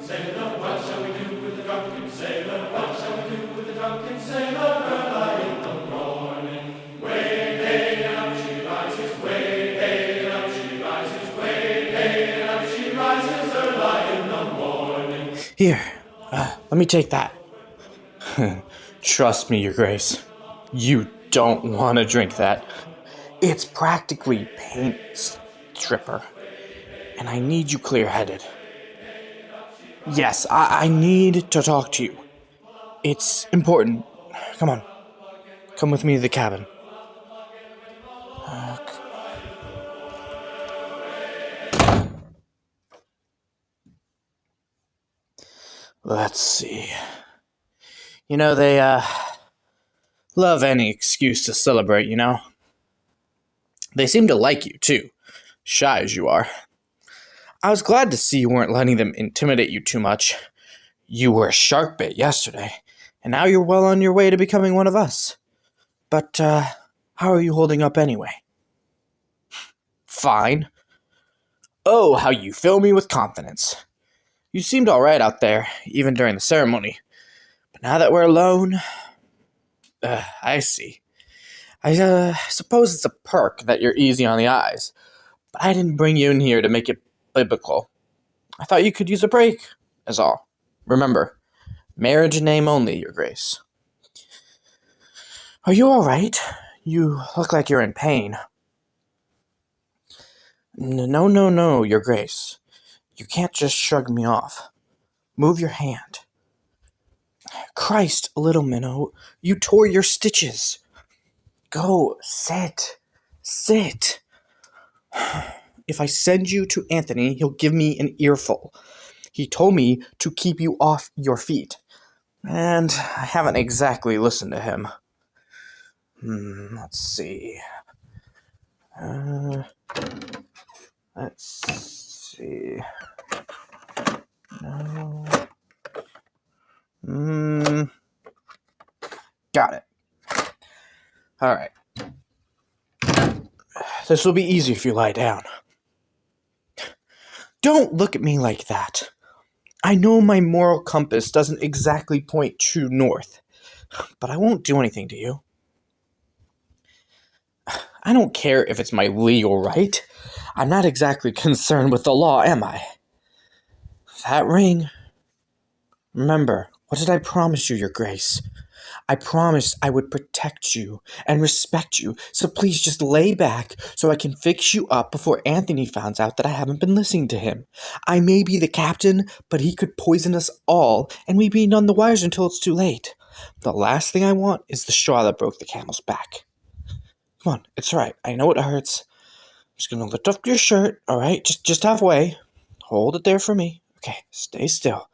sailor? What shall we do with the drunken sailor? What shall we do with the drunken sailor early in the morning? Way hey and up she rises, way hey and up she rises, way hey and up she rises early in the morning. Here, let me take that. Trust me, Your Grace. You don't want to drink that. It's practically paint stripper. And I need you clear-headed. Yes, I need to talk to you. It's important. Come on. Come with me to the cabin. Let's see. You know, they, love any excuse to celebrate, you know? They seem to like you, too. Shy as you are. I was glad to see you weren't letting them intimidate you too much. You were a shark bait yesterday, and now you're well on your way to becoming one of us. But, how are you holding up anyway? Fine. Oh, how you fill me with confidence. You seemed alright out there, even during the ceremony. But now that we're alone... I see. I suppose it's a perk that you're easy on the eyes. But I didn't bring you in here to make it biblical. I thought you could use a break, is all. Remember, marriage in name only, Your Grace. Are you alright? You look like you're in pain. No, Your Grace. You can't just shrug me off. Move your hand. Christ, little minnow, you tore your stitches. Go, sit. Sit. If I send you to Anthony, he'll give me an earful. He told me to keep you off your feet. And I haven't exactly listened to him. Let's see. Let's see. No. Got it. Alright. This will be easy if you lie down. Don't look at me like that. I know my moral compass doesn't exactly point true north, but I won't do anything to you. I don't care if it's my legal right. I'm not exactly concerned with the law, am I? That ring. Remember, what did I promise you, Your Grace? I promised I would protect you and respect you, so please just lay back so I can fix you up before Anthony finds out that I haven't been listening to him. I may be the captain, but he could poison us all, and we'd be none the wiser until it's too late. The last thing I want is the straw that broke the camel's back. Come on, it's alright. I know it hurts. I'm just gonna lift up your shirt, alright? Just halfway. Hold it there for me. Okay, stay still.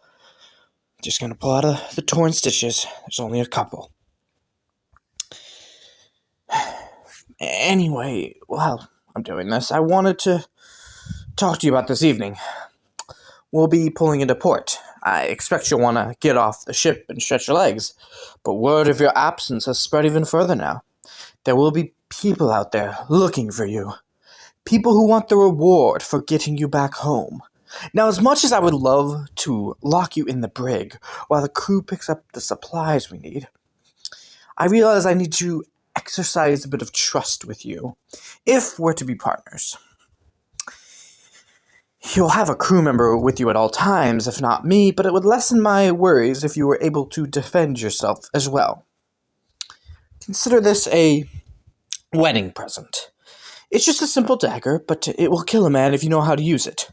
Just gonna pull out the torn stitches. There's only a couple. Anyway, while I'm doing this, I wanted to talk to you about this evening. We'll be pulling into port. I expect you'll want to get off the ship and stretch your legs, but word of your absence has spread even further now. There will be people out there looking for you. People who want the reward for getting you back home. Now, as much as I would love to lock you in the brig while the crew picks up the supplies we need, I realize I need to exercise a bit of trust with you, if we're to be partners. You'll have a crew member with you at all times, if not me, but it would lessen my worries if you were able to defend yourself as well. Consider this a wedding present. It's just a simple dagger, but it will kill a man if you know how to use it.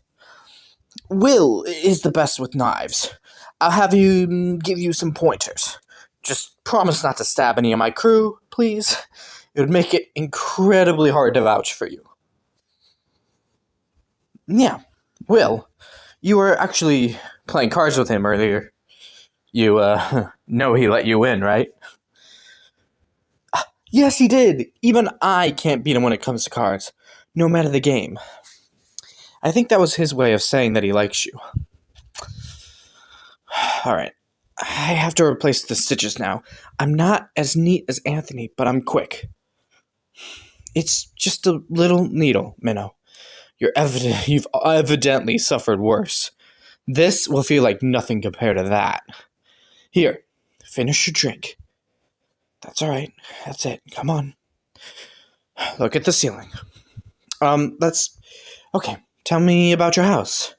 Will is the best with knives. I'll have you give you some pointers. Just promise not to stab any of my crew, please. It would make it incredibly hard to vouch for you. Yeah, Will, you were actually playing cards with him earlier. You, know he let you in, right? Yes, he did. Even I can't beat him when it comes to cards, no matter the game. I think that was his way of saying that he likes you. Alright, I have to replace the stitches now. I'm not as neat as Anthony, but I'm quick. It's just a little needle, Minnow. You've evidently suffered worse. This will feel like nothing compared to that. Here, finish your drink. That's all right. That's it. Come on. Look at the ceiling. That's... Okay, tell me about your house.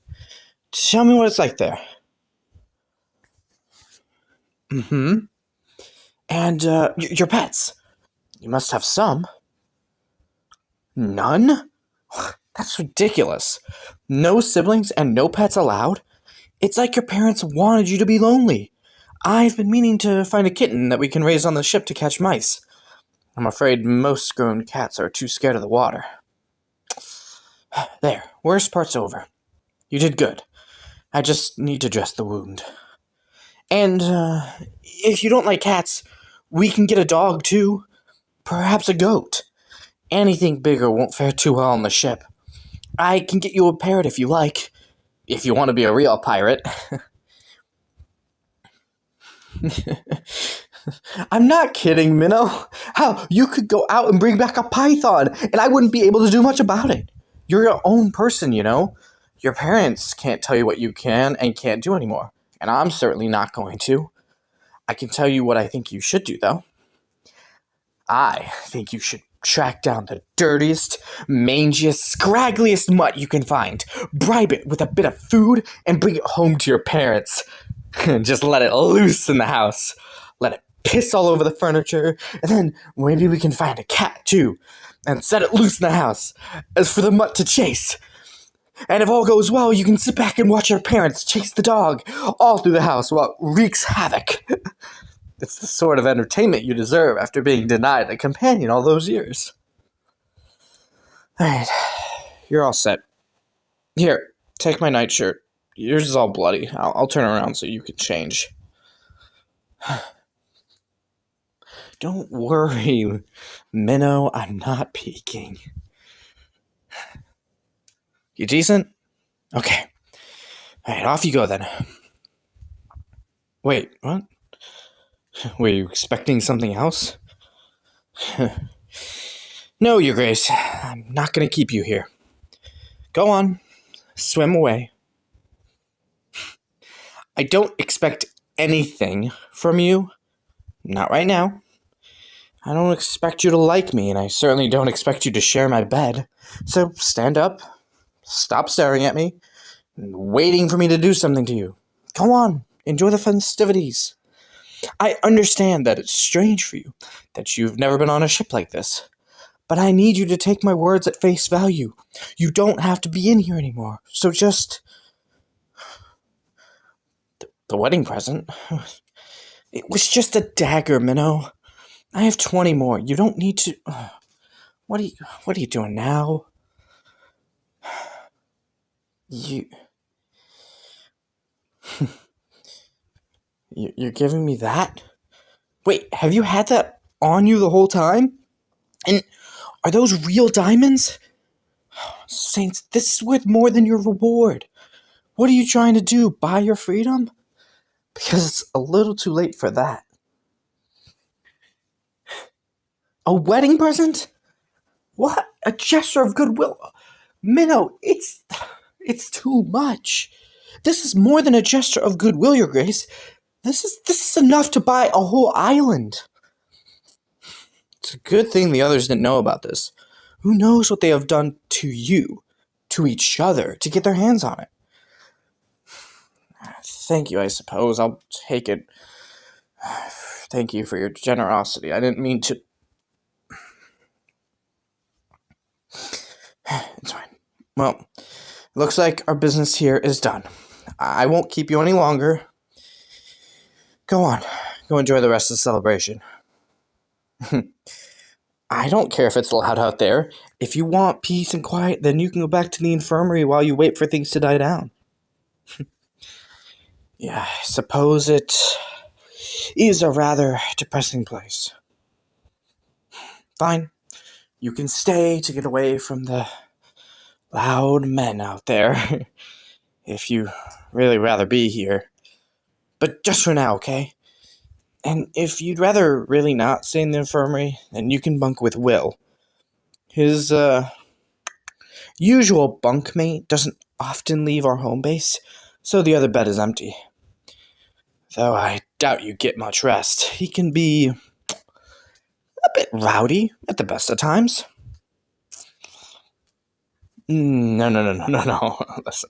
Tell me what it's like there. Mm-hmm. And, your pets. You must have some. None? That's ridiculous. No siblings and no pets allowed? It's like your parents wanted you to be lonely. I've been meaning to find a kitten that we can raise on the ship to catch mice. I'm afraid most grown cats are too scared of the water. There, worst part's over. You did good. I just need to dress the wound. And, if you don't like cats, we can get a dog too. Perhaps a goat. Anything bigger won't fare too well on the ship. I can get you a parrot if you like. If you want to be a real pirate. I'm not kidding, Minnow. How, you could go out and bring back a python, and I wouldn't be able to do much about it. You're your own person, you know? Your parents can't tell you what you can and can't do anymore, and I'm certainly not going to. I can tell you what I think you should do, though. I think you should track down the dirtiest, mangiest, scraggliest mutt you can find, bribe it with a bit of food, and bring it home to your parents. Just let it loose in the house. Let it piss all over the furniture, and then maybe we can find a cat, too, and set it loose in the house, as for the mutt to chase. And if all goes well, you can sit back and watch your parents chase the dog all through the house while it wreaks havoc. It's the sort of entertainment you deserve after being denied a companion all those years. Alright, you're all set. Here, take my nightshirt. Yours is all bloody. I'll turn around so you can change. Don't worry, Minnow, I'm not peeking. You decent? Okay. Alright, off you go then. Wait, what? Were you expecting something else? No, Your Grace. I'm not going to keep you here. Go on. Swim away. I don't expect anything from you. Not right now. I don't expect you to like me, and I certainly don't expect you to share my bed. So stand up. Stop staring at me. And waiting for me to do something to you. Go on. Enjoy the festivities. I understand that it's strange for you, that you've never been on a ship like this. But I need you to take my words at face value. You don't have to be in here anymore. So just... The wedding present? It was just a dagger, Minnow. I have 20 more. You don't need to... What are you doing now? You're giving me that? Wait, have you had that on you the whole time? And are those real diamonds? Saints, this is worth more than your reward. What are you trying to do? Buy your freedom? Because it's a little too late for that. A wedding present? What? A gesture of goodwill? Minnow, it's too much. This is more than a gesture of goodwill, Your Grace. This is enough to buy a whole island. It's a good thing the others didn't know about this. Who knows what they have done to you, to each other, to get their hands on it? Thank you, I suppose. I'll take it. Thank you for your generosity. I didn't mean to... It's fine. Well, looks like our business here is done. I won't keep you any longer. Go on. Go enjoy the rest of the celebration. I don't care if it's loud out there. If you want peace and quiet, then you can go back to the infirmary while you wait for things to die down. Yeah, I suppose it is a rather depressing place. Fine. You can stay to get away from the loud men out there. If you really rather be here. But just for now, okay? And if you'd rather really not stay in the infirmary, then you can bunk with Will. His, usual bunkmate doesn't often leave our home base, so the other bed is empty. Though I doubt you get much rest. He can be a bit rowdy at the best of times. No. Listen,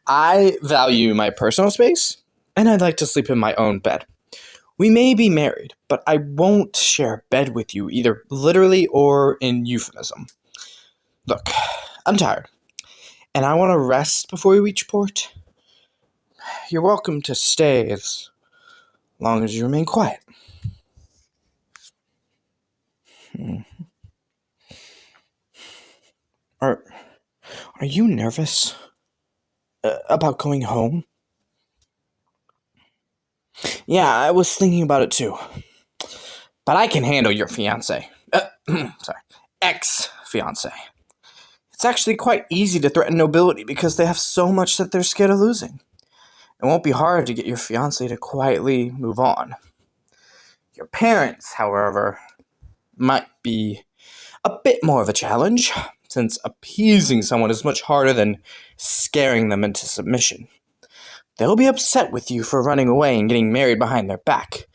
I value my personal space, and I'd like to sleep in my own bed. We may be married, but I won't share a bed with you, either literally or in euphemism. Look, I'm tired, and I want to rest before we reach port. You're welcome to stay as long as you remain quiet. Are you nervous about going home? Yeah, I was thinking about it too. But I can handle your fiance. Sorry, ex-fiance. It's actually quite easy to threaten nobility because they have so much that they're scared of losing. It won't be hard to get your fiance to quietly move on. Your parents, however, might be a bit more of a challenge, since appeasing someone is much harder than scaring them into submission. They'll be upset with you for running away and getting married behind their back,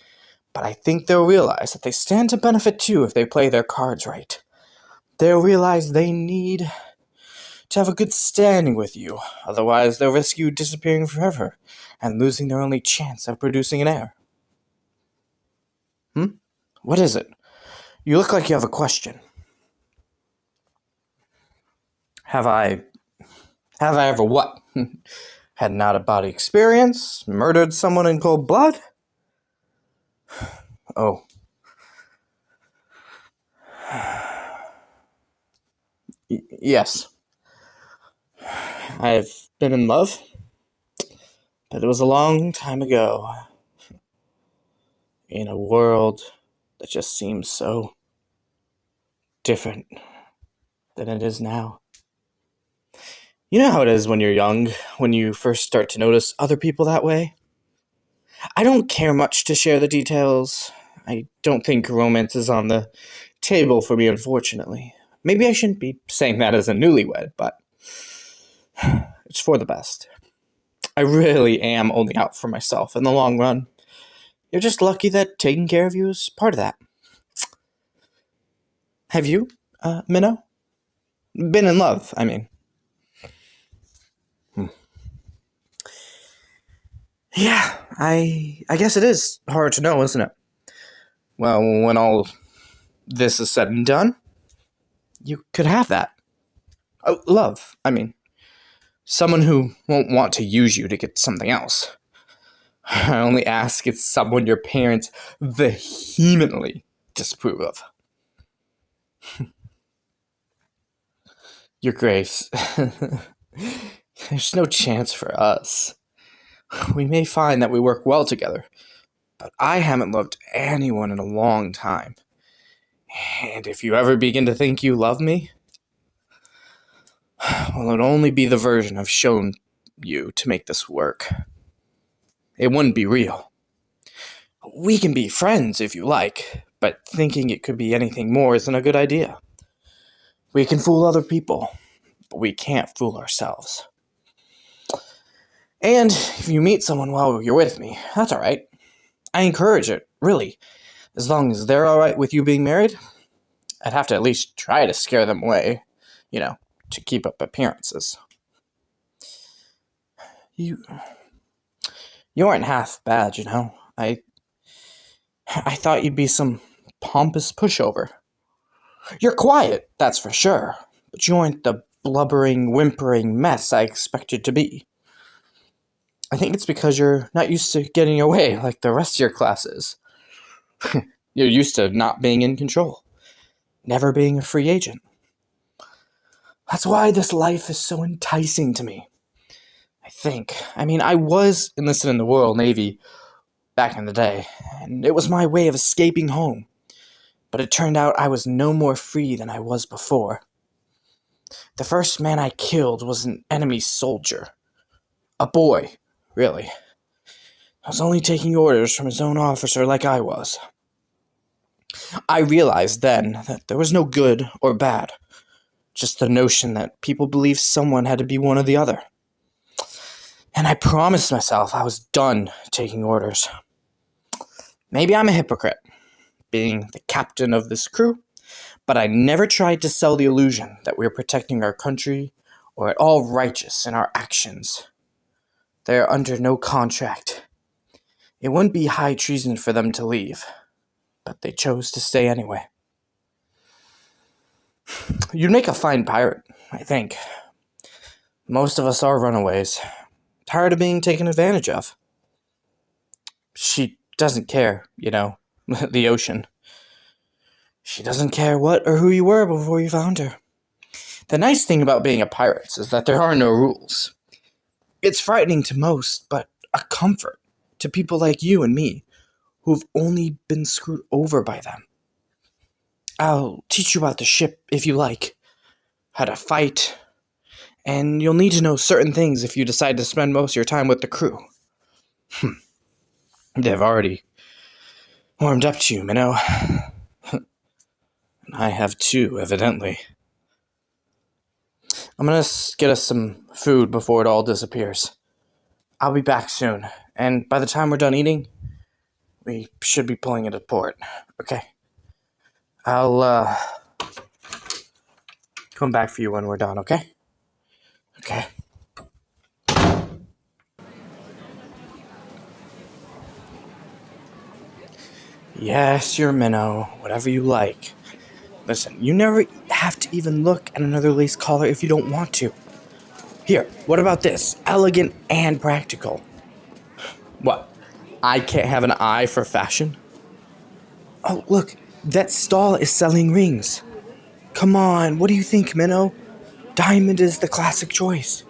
but I think they'll realize that they stand to benefit too if they play their cards right. They'll realize they need to have a good standing with you, otherwise they'll risk you disappearing forever and losing their only chance of producing an heir. What is it? You look like you have a question. Have I ever what? Had an out-of-body experience? Murdered someone in cold blood? Oh. Yes. I've been in love, but it was a long time ago. In a world that just seems so different than it is now. You know how it is when you're young, when you first start to notice other people that way? I don't care much to share the details. I don't think romance is on the table for me, unfortunately. Maybe I shouldn't be saying that as a newlywed, but it's for the best. I really am only out for myself in the long run. You're just lucky that taking care of you is part of that. Have you, Minnow? Been in love, I mean. Yeah, I guess it is hard to know, isn't it? Well, when all this is said and done, you could have that. Love, I mean. Someone who won't want to use you to get something else. I only ask it's someone your parents vehemently disapprove of. Your Grace, there's no chance for us. We may find that we work well together, but I haven't loved anyone in a long time. And if you ever begin to think you love me, well, it'll only be the version I've shown you to make this work. It wouldn't be real. We can be friends if you like, but thinking it could be anything more isn't a good idea. We can fool other people, but we can't fool ourselves. And if you meet someone while you're with me, that's alright. I encourage it, really. As long as they're alright with you being married, I'd have to at least try to scare them away, to keep up appearances. You aren't half bad, I thought you'd be some pompous pushover. You're quiet, that's for sure, but you aren't the blubbering, whimpering mess I expected to be. I think it's because you're not used to getting away like the rest of your classes. You're used to not being in control, never being a free agent. That's why this life is so enticing to me. I was enlisted in the Royal Navy back in the day, and it was my way of escaping home. But it turned out I was no more free than I was before. The first man I killed was an enemy soldier. A boy, really. I was only taking orders from his own officer like I was. I realized then that there was no good or bad, just the notion that people believed someone had to be one or the other. And And I promised myself I was done taking orders. Maybe I'm a hypocrite, being the captain of this crew, but I never tried to sell the illusion that we're protecting our country or at all righteous in our actions. They're under no contract. It wouldn't be high treason for them to leave, but they chose to stay anyway. You'd make a fine pirate, I think. Most of us are runaways, tired of being taken advantage of. She doesn't care, the ocean. She doesn't care what or who you were before you found her. The nice thing about being a pirate is that there are no rules. It's frightening to most, but a comfort to people like you and me, who've only been screwed over by them. I'll teach you about the ship if you like, how to fight, and you'll need to know certain things if you decide to spend most of your time with the crew. They've already warmed up to you, Minnow. And I have too, evidently. I'm gonna get us some food before it all disappears. I'll be back soon, and by the time we're done eating, we should be pulling into port. Okay. I'll, come back for you when we're done, okay? Okay. Yes, you're Minnow, whatever you like. Listen, you never have to even look at another lace collar if you don't want to. Here, what about this? Elegant and practical. What? I can't have an eye for fashion? Oh, look, that stall is selling rings. Come on, what do you think, Minnow? Diamond is the classic choice.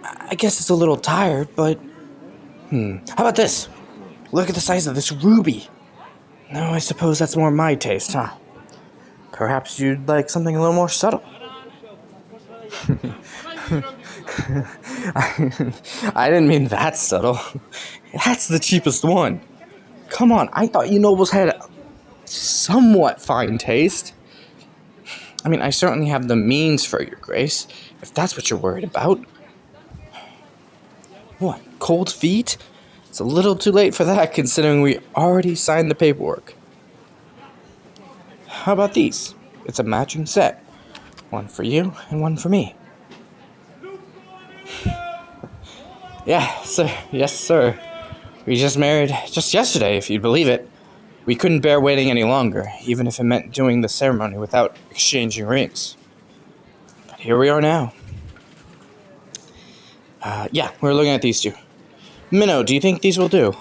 I guess it's a little tired, but... How about this? Look at the size of this ruby. No, I suppose that's more my taste, huh? Perhaps you'd like something a little more subtle. I didn't mean that subtle. That's the cheapest one. Come on, I thought you nobles had somewhat fine taste. I mean, I certainly have the means for your grace, if that's what you're worried about. What, cold feet? It's a little too late for that, considering we already signed the paperwork. How about these? It's a matching set. One for you and one for me. Yeah, sir. Yes, sir. We just married just yesterday, if you'd believe it. We couldn't bear waiting any longer, even if it meant doing the ceremony without exchanging rings. But here we are now. Yeah, we're looking at these two. Minnow, do you think these will do?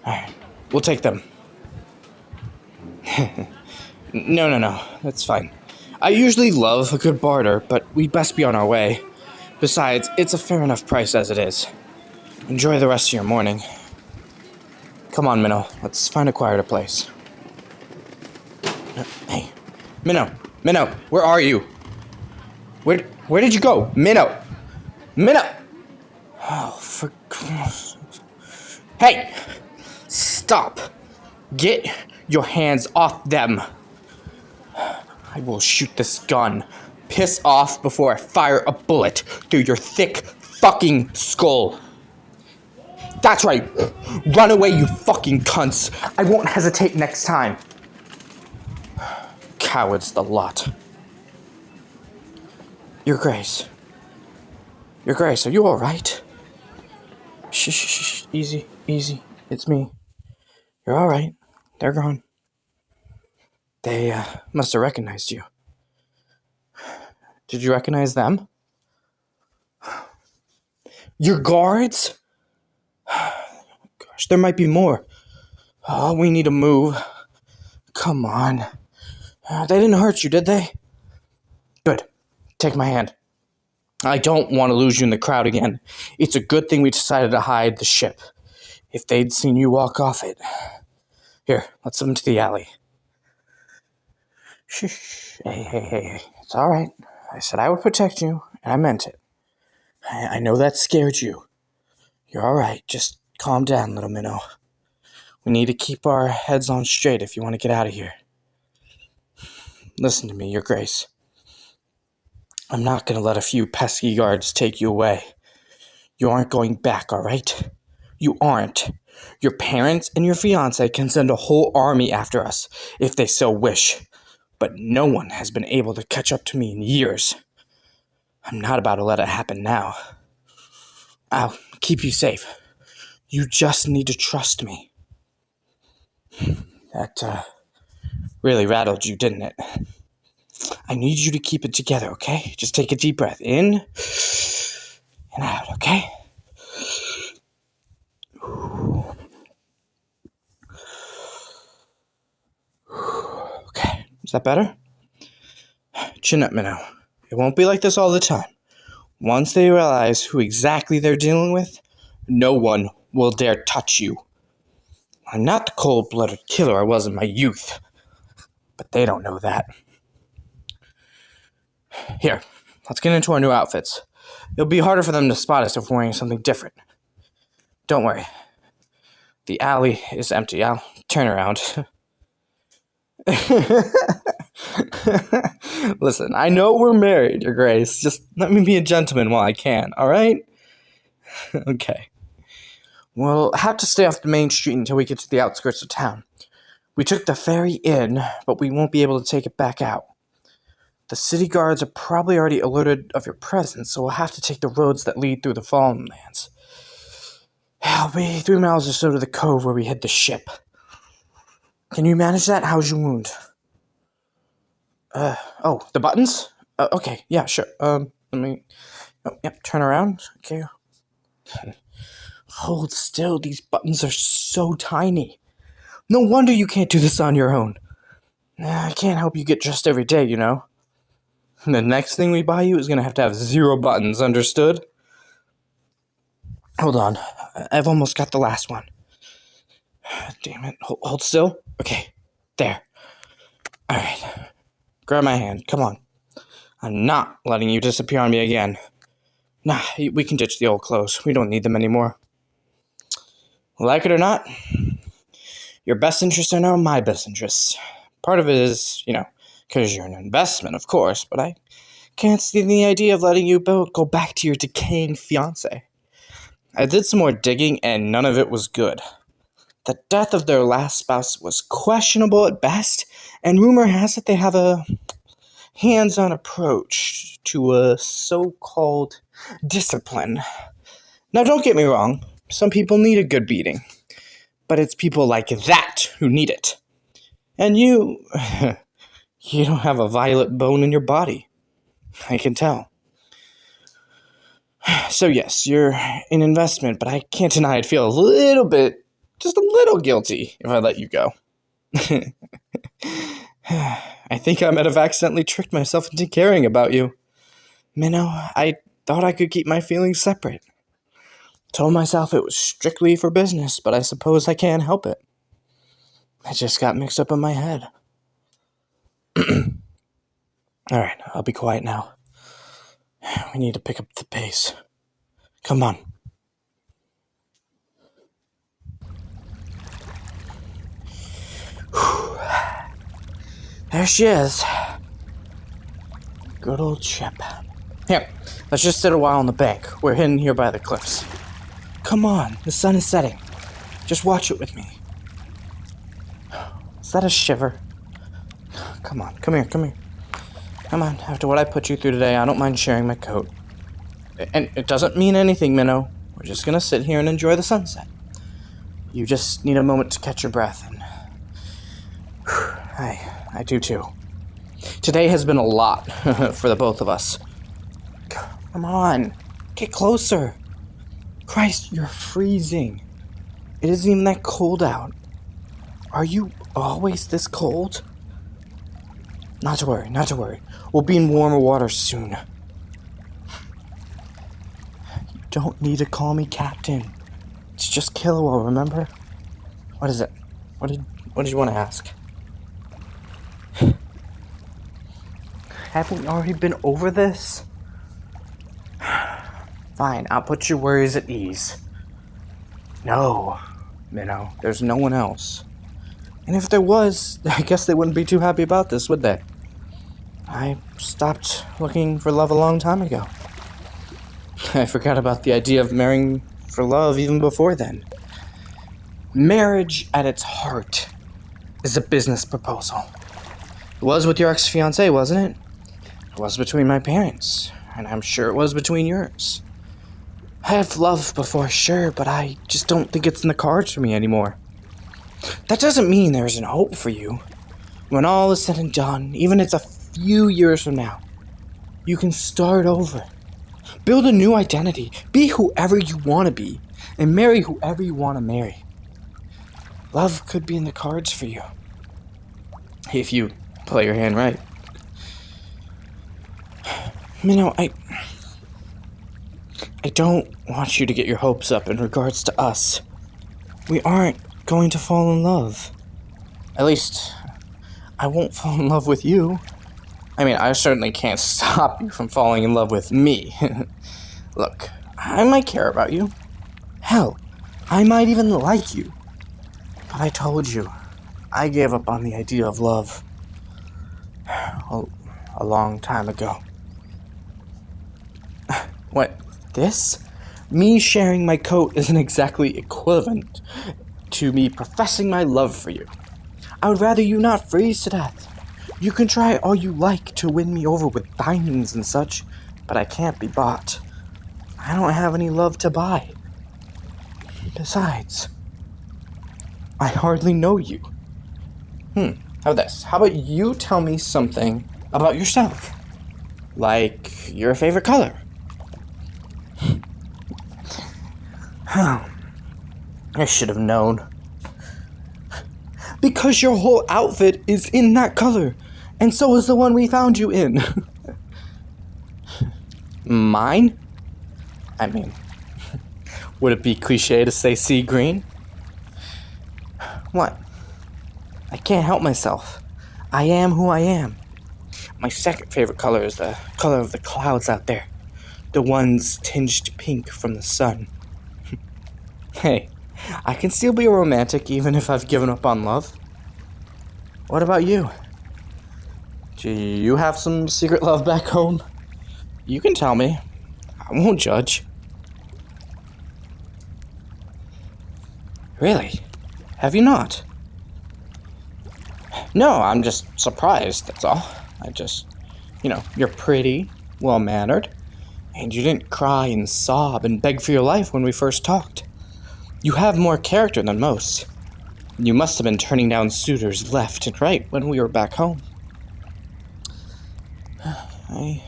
Alright, we'll take them. No, that's fine. I usually love a good barter, but we'd best be on our way. Besides, it's a fair enough price as it is. Enjoy the rest of your morning. Come on, Minnow, let's find a quieter place. Hey, Minnow, where are you? Where did you go? Minnow! Oh, for Christ's sake. Hey! Stop! Get your hands off them! I will shoot this gun. Piss off before I fire a bullet through your thick fucking skull. That's right. Run away, you fucking cunts. I won't hesitate next time. Cowards, the lot. Your Grace, are you alright? Shh. Easy. It's me. You're alright. They're gone. They, must have recognized you. Did you recognize them? Your guards? Gosh, there might be more. Oh, we need to move. Come on. They didn't hurt you, did they? Good. Take my hand. I don't want to lose you in the crowd again. It's a good thing we decided to hide the ship. If they'd seen you walk off it. Here, let's send them to the alley. Shh. Hey. It's all right. I said I would protect you, and I meant it. I know that scared you. You're all right. Just calm down, little Minnow. We need to keep our heads on straight if you want to get out of here. Listen to me, Your Grace. I'm not going to let a few pesky guards take you away. You aren't going back, alright? You aren't. Your parents and your fiancé can send a whole army after us, if they so wish. But no one has been able to catch up to me in years. I'm not about to let it happen now. I'll keep you safe. You just need to trust me. That, really rattled you, didn't it? I need you to keep it together, okay? Just take a deep breath in and out, okay? Okay, is that better? Chin up, Minnow. It won't be like this all the time. Once they realize who exactly they're dealing with, no one will dare touch you. I'm not the cold-blooded killer I was in my youth, but they don't know that. Here, let's get into our new outfits. It'll be harder for them to spot us if we're wearing something different. Don't worry. The alley is empty. I'll turn around. Listen, I know we're married, Your Grace. Just let me be a gentleman while I can, alright? Okay. We'll have to stay off the main street until we get to the outskirts of town. We took the ferry in, but we won't be able to take it back out. The city guards are probably already alerted of your presence, so we'll have to take the roads that lead through the Fallen Lands. It'll be 3 miles or so to the cove where we hid the ship. Can you manage that? How's your wound? The buttons? Okay, yeah, sure. Let me... Oh, yep, turn around. Okay. Hold still, these buttons are so tiny. No wonder you can't do this on your own. I can't help you get dressed every day, you know. The next thing we buy you is going to have 0 buttons, understood? Hold on, I've almost got the last one. Damn it, hold still. Okay, there. Alright, grab my hand, come on. I'm not letting you disappear on me again. Nah, we can ditch the old clothes. We don't need them anymore. Like it or not, your best interests are now my best interests. Part of it is, because you're an investment, of course, but I can't see the idea of letting you both go back to your decaying fiancé. I did some more digging, and none of it was good. The death of their last spouse was questionable at best, and rumor has it they have a hands-on approach to a so-called discipline. Now, don't get me wrong. Some people need a good beating. But it's people like that who need it. And you don't have a violet bone in your body. I can tell. So yes, you're an investment, but I can't deny I'd feel just a little guilty if I let you go. I think I might have accidentally tricked myself into caring about you. Minnow, I thought I could keep my feelings separate. Told myself it was strictly for business, but I suppose I can't help it. I just got mixed up in my head. Alright, I'll be quiet now. We need to pick up the pace. Come on. There she is. Good old ship. Here, let's just sit a while on the bank. We're hidden here by the cliffs. Come on, the sun is setting. Just watch it with me. Is that a shiver? Come on, come here. Come on, after what I put you through today, I don't mind sharing my coat. And it doesn't mean anything, Minnow. We're just gonna sit here and enjoy the sunset. You just need a moment to catch your breath, and... I do too. Today has been a lot for the both of us. Come on, get closer. Christ, you're freezing. It isn't even that cold out. Are you always this cold? Not to worry. We'll be in warmer water soon. You don't need to call me Captain. It's just Killua, remember? What is it? What did you want to ask? Haven't we already been over this? Fine, I'll put your worries at ease. No, Minnow, there's no one else. And if there was, I guess they wouldn't be too happy about this, would they? I stopped looking for love a long time ago. I forgot about the idea of marrying for love even before then. Marriage at its heart is a business proposal. It was with your ex-fiancé, wasn't it? It was between my parents, and I'm sure it was between yours. I have loved before, sure, but I just don't think it's in the cards for me anymore. That doesn't mean there isn't hope for you. When all is said and done, even if it's a few years from now, you can start over. Build a new identity, be whoever you want to be, and marry whoever you want to marry. Love could be in the cards for you. If you play your hand right. I don't want you to get your hopes up in regards to us. We aren't going to fall in love. At least, I won't fall in love with you. I certainly can't stop you from falling in love with me. Look, I might care about you. Hell, I might even like you. But I told you, I gave up on the idea of love a long time ago. What, this? Me sharing my coat isn't exactly equivalent to me professing my love for you. I would rather you not freeze to death. You can try all you like to win me over with diamonds and such, but I can't be bought. I don't have any love to buy. Besides, I hardly know you. How about this? How about you tell me something about yourself? Like your favorite color? I should have known. Because your whole outfit is in that color, and so is the one we found you in. Mine? Would it be cliche to say sea green? What? I can't help myself. I am who I am. My second favorite color is the color of the clouds out there. The ones tinged pink from the sun. Hey, I can still be a romantic even if I've given up on love. What about you? Do you have some secret love back home? You can tell me. I won't judge. Really? Have you not? No, I'm just surprised, that's all. You're pretty, well-mannered, and you didn't cry and sob and beg for your life when we first talked. You have more character than most. You must have been turning down suitors left and right when we were back home. I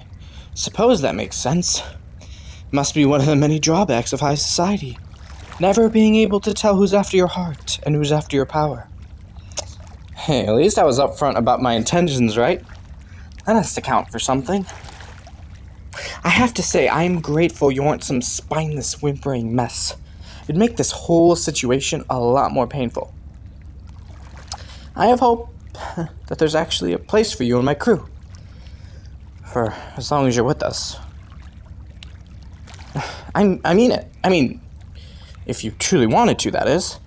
suppose that makes sense. Must be one of the many drawbacks of high society. Never being able to tell who's after your heart and who's after your power. Hey, at least I was upfront about my intentions, right? That has to count for something. I have to say, I'm grateful you aren't some spineless, whimpering mess. It'd make this whole situation a lot more painful. I have hope that there's actually a place for you in my crew. For as long as you're with us. I mean it. If you truly wanted to, that is.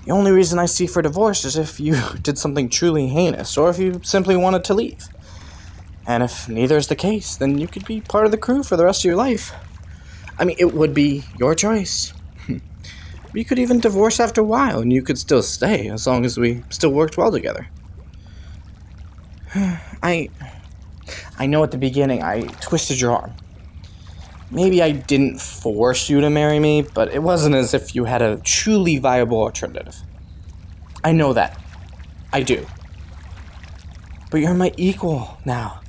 The only reason I see for divorce is if you did something truly heinous, or if you simply wanted to leave. And if neither is the case, then you could be part of the crew for the rest of your life. It would be your choice. We could even divorce after a while, and you could still stay, as long as we still worked well together. I know at the beginning I twisted your arm. Maybe I didn't force you to marry me, but it wasn't as if you had a truly viable alternative. I know that. I do. But you're my equal now,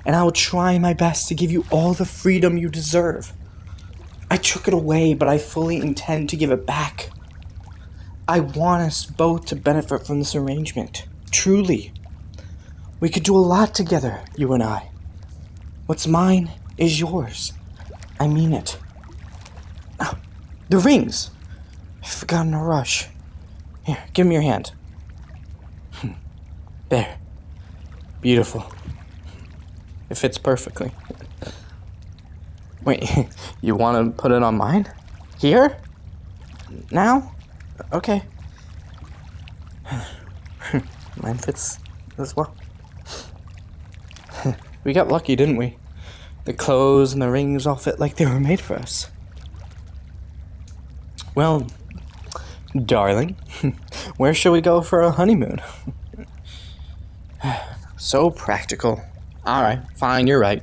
and I will try my best to give you all the freedom you deserve. I took it away, but I fully intend to give it back. I want us both to benefit from this arrangement. Truly. We could do a lot together, you and I. What's mine is yours. I mean it. Oh, the rings! I forgot in a rush. Here, give me your hand. There. Beautiful. It fits perfectly. Wait, you want to put it on mine? Here? Now? Okay. Mine fits as well. We got lucky, didn't we? The clothes and the rings all fit like they were made for us. Well, darling, where shall we go for a honeymoon? So practical. Alright, fine, you're right.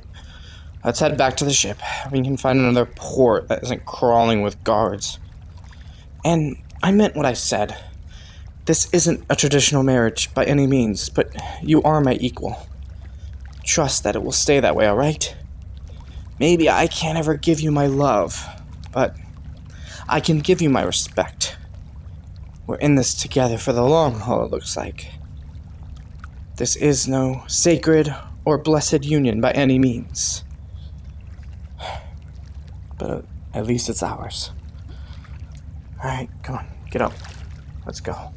Let's head back to the ship. We can find another port that isn't crawling with guards. And I meant what I said. This isn't a traditional marriage by any means, but you are my equal. Trust that it will stay that way, alright? Maybe I can't ever give you my love, but I can give you my respect. We're in this together for the long haul, it looks like. This is no sacred or blessed union by any means. But at least it's ours. Alright, come on, get up. Let's go.